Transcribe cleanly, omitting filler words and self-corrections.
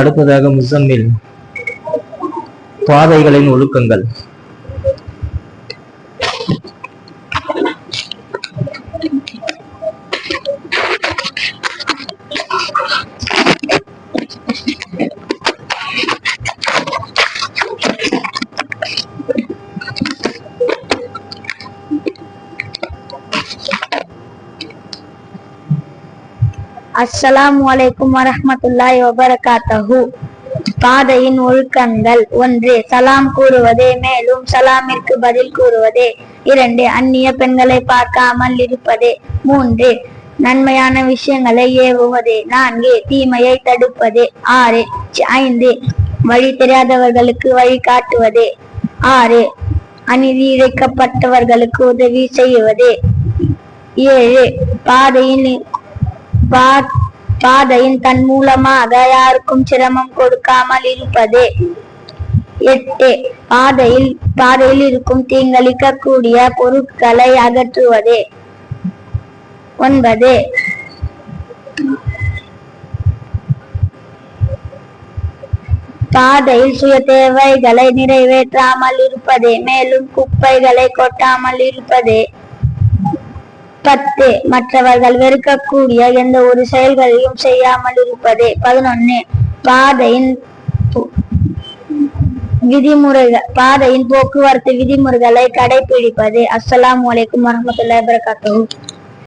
அடுத்ததாக முசம்மில் பாதைகளின் ஒழுக்கங்கள். அஸ்ஸலாமு அலைக்கும் வரஹ்மத்துல்லாஹி வபரகாத்துஹு. பாதையின் ஒழுக்கங்கள். 1. சலாம் கூறுவதே, மேலும் சலாமிற்கு பதில் கூறுவதே. 2. அந்நிய பெண்களை பார்க்காமல் இருப்பதே. 3. நன்மையான விஷயங்களை ஏவுவதே. 4. தீமையை தடுப்பதே. 5. வழி தெரியாதவர்களுக்கு வழி காட்டுவதே. 6. அநீதி இழைக்கப்பட்டவர்களுக்கு உதவி செய்வதே. 7. பாதையின் தன் மூலமாக யாருக்கும் சிரமம் கொடுக்காமல் இருப்பதே. 8. பாதையில் இருக்கும் தீங்களிக்க கூடிய பொருட்களை அகற்றுவதே. 9. பாதையில் சுய தேவைகளை நிறைவேற்றாமல் இருப்பதே, மேலும் குப்பைகளை கொட்டாமல் இருப்பதே. 10. மற்றவர்கள் வெறுக்கக்கூடிய எந்த ஒரு செயல்களையும் செய்யாமல் இருப்பதே. 11. பாதையின் போக்குவரத்து விதிமுறைகளை கடைபிடிப்பதே. அஸ்ஸலாமு அலைக்கும் வரஹ்மத்துல்லாஹி வபரகாத்துஹு.